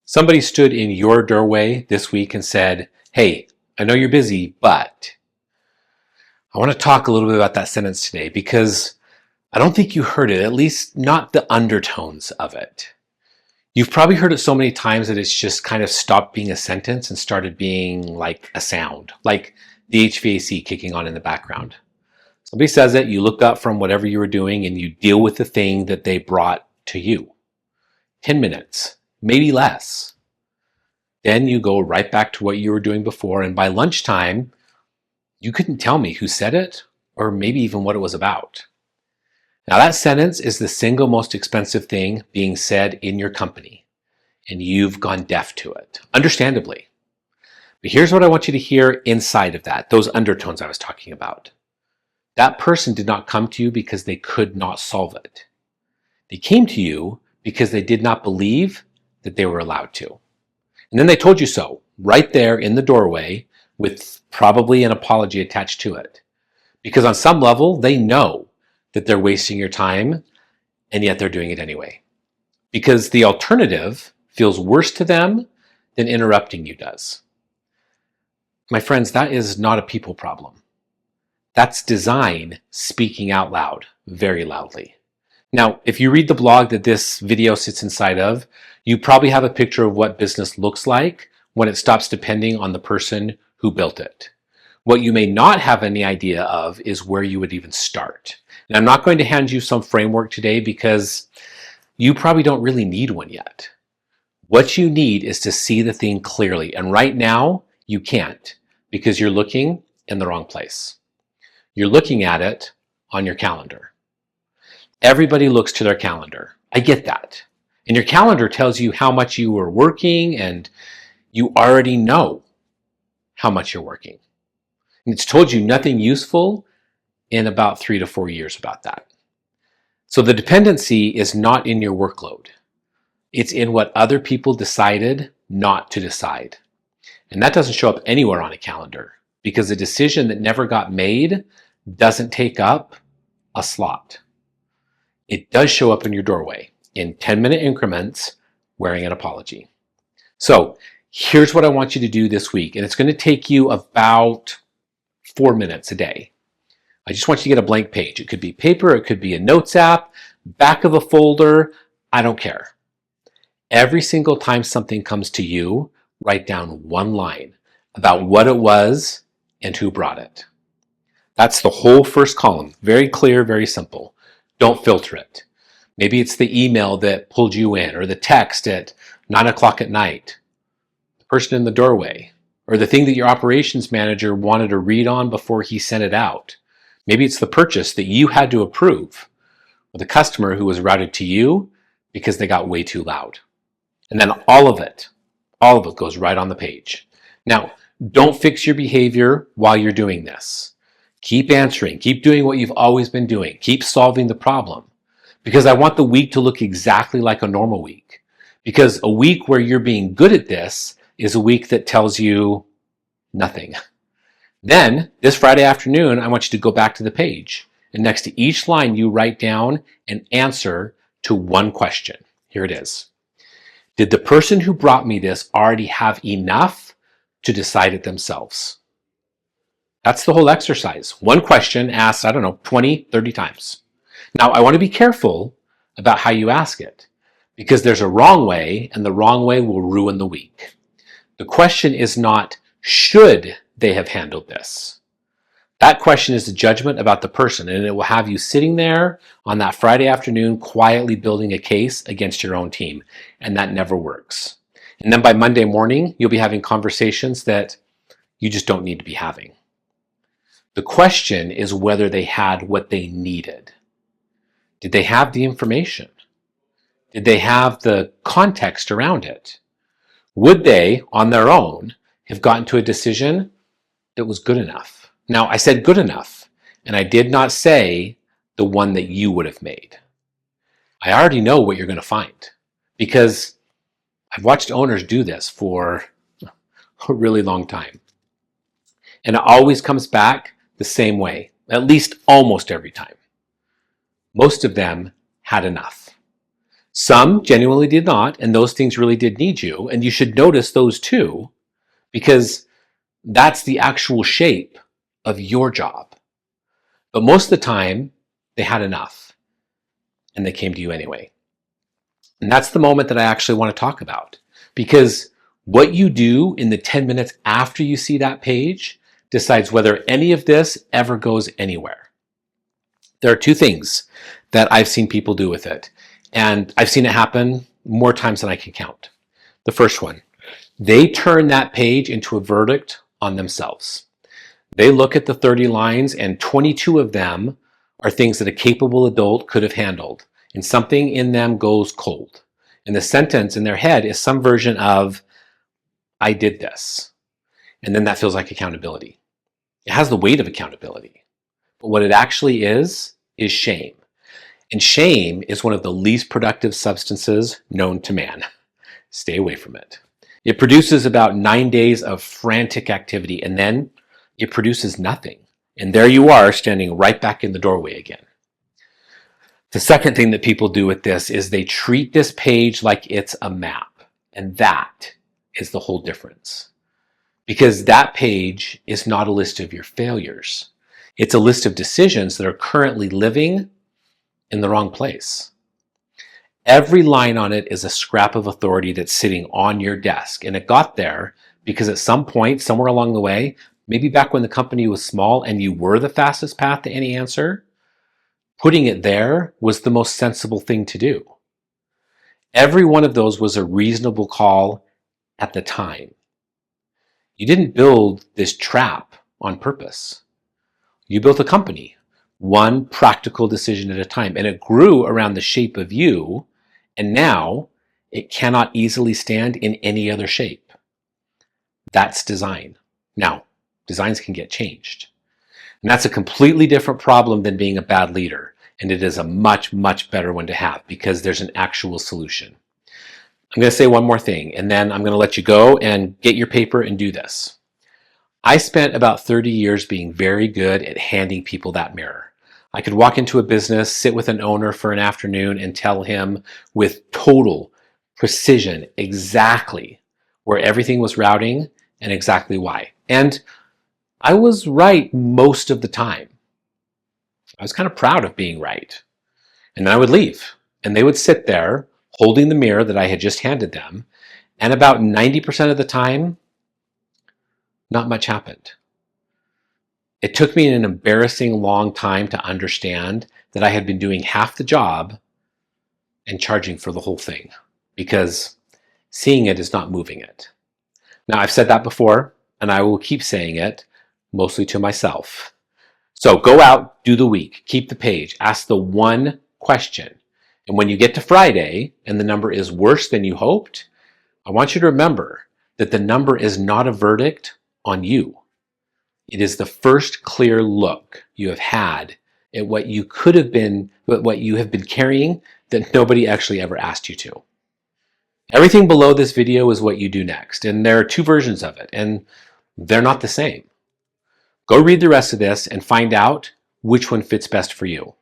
Somebody stood in your doorway this week and said, "Hey, I know you're busy, but I want to talk a little bit about that sentence today because I don't think you heard it, at least not the undertones of it." You've probably heard it so many times that it's just kind of stopped being a sentence and started being like a sound, like the HVAC kicking on in the background. Somebody says it, you look up from whatever you were doing and you deal with the thing that they brought to you. 10 minutes, maybe less. Then you go right back to what you were doing before, and by lunchtime, you couldn't tell me who said it or maybe even what it was about. Now, that sentence is the single most expensive thing being said in your company, and you've gone deaf to it, understandably. But here's what I want you to hear inside of that, those undertones I was talking about. That person did not come to you because they could not solve it. They came to you because they did not believe that they were allowed to. And then they told you so, right there in the doorway, with probably an apology attached to it. Because on some level, they know that they're wasting your time, and yet they're doing it anyway. Because the alternative feels worse to them than interrupting you does. My friends, that is not a people problem. That's design speaking out loud, very loudly. Now, if you read the blog that this video sits inside of, you probably have a picture of what business looks like when it stops depending on the person who built it. What you may not have any idea of is where you would even start. And I'm not going to hand you some framework today because you probably don't really need one yet. What you need is to see the thing clearly. And right now, you can't because you're looking in the wrong place. You're looking at it on your calendar. Everybody looks to their calendar. I get that. And your calendar tells you how much you are working, and you already know how much you're working. And it's told you nothing useful in about 3 to 4 years about that. So the dependency is not in your workload. It's in what other people decided not to decide. And that doesn't show up anywhere on a calendar because a decision that never got made doesn't take up a slot. It does show up in your doorway in 10-minute increments wearing an apology. So here's what I want you to do this week. And it's going to take you about 4 minutes a day. I just want you to get a blank page. It could be paper, it could be a notes app, back of a folder, I don't care. Every single time something comes to you, write down one line about what it was and who brought it. That's the whole first column. Very clear, very simple. Don't filter it. Maybe it's the email that pulled you in, or the text at 9 o'clock at night, the person in the doorway, or the thing that your operations manager wanted to read on before he sent it out. Maybe it's the purchase that you had to approve, or the customer who was routed to you because they got way too loud. And then all of it goes right on the page. Now, don't fix your behavior while you're doing this. Keep answering, keep doing what you've always been doing, keep solving the problem. Because I want the week to look exactly like a normal week. Because a week where you're being good at this is a week that tells you nothing. Then, this Friday afternoon, I want you to go back to the page. And next to each line, you write down an answer to one question. Here it is. Did the person who brought me this already have enough to decide it themselves? That's the whole exercise. One question asked, 20, 30 times. Now, I want to be careful about how you ask it because there's a wrong way, and the wrong way will ruin the week. The question is not, should they have handled this? That question is a judgment about the person, and it will have you sitting there on that Friday afternoon quietly building a case against your own team, and that never works. And then by Monday morning, you'll be having conversations that you just don't need to be having. The question is whether they had what they needed. Did they have the information? Did they have the context around it? Would they, on their own, have gotten to a decision that was good enough? Now, I said good enough, and I did not say the one that you would have made. I already know what you're going to find because I've watched owners do this for a really long time. And it always comes back the same way, at least almost every time. Most of them had enough. Some genuinely did not, and those things really did need you, and you should notice those too, because that's the actual shape of your job. But most of the time, they had enough, and they came to you anyway. And that's the moment that I actually want to talk about, because what you do in the 10 minutes after you see that page decides whether any of this ever goes anywhere. There are two things that I've seen people do with it, and I've seen it happen more times than I can count. The first one, they turn that page into a verdict on themselves. They look at the 30 lines, and 22 of them are things that a capable adult could have handled, and something in them goes cold. And the sentence in their head is some version of, I did this. And then that feels like accountability. It has the weight of accountability. But what it actually is shame. And shame is one of the least productive substances known to man. Stay away from it. It produces about 9 days of frantic activity, and then it produces nothing. And there you are, standing right back in the doorway again. The second thing that people do with this is they treat this page like it's a map. And that is the whole difference. Because that page is not a list of your failures. It's a list of decisions that are currently living in the wrong place. Every line on it is a scrap of authority that's sitting on your desk. And it got there because at some point, somewhere along the way, maybe back when the company was small and you were the fastest path to any answer, putting it there was the most sensible thing to do. Every one of those was a reasonable call at the time. You didn't build this trap on purpose. You built a company, one practical decision at a time, and it grew around the shape of you, and now it cannot easily stand in any other shape. That's design. Now, designs can get changed. And that's a completely different problem than being a bad leader, and it is a much, much better one to have because there's an actual solution. I'm going to say one more thing, and then I'm going to let you go and get your paper and do this. I spent about 30 years being very good at handing people that mirror. I could walk into a business, sit with an owner for an afternoon, and tell him with total precision exactly where everything was routing and exactly why. And I was right most of the time. I was kind of proud of being right. And then I would leave, and they would sit there holding the mirror that I had just handed them, and about 90% of the time, not much happened. It took me an embarrassing long time to understand that I had been doing half the job and charging for the whole thing, because seeing it is not moving it. Now, I've said that before, and I will keep saying it, mostly to myself. So go out, do the week, keep the page, ask the one question. And when you get to Friday and the number is worse than you hoped, I want you to remember that the number is not a verdict on you. It is the first clear look you have had at what you could have been, what you have been carrying that nobody actually ever asked you to. Everything below this video is what you do next, and there are two versions of it, and they're not the same. Go read the rest of this and find out which one fits best for you.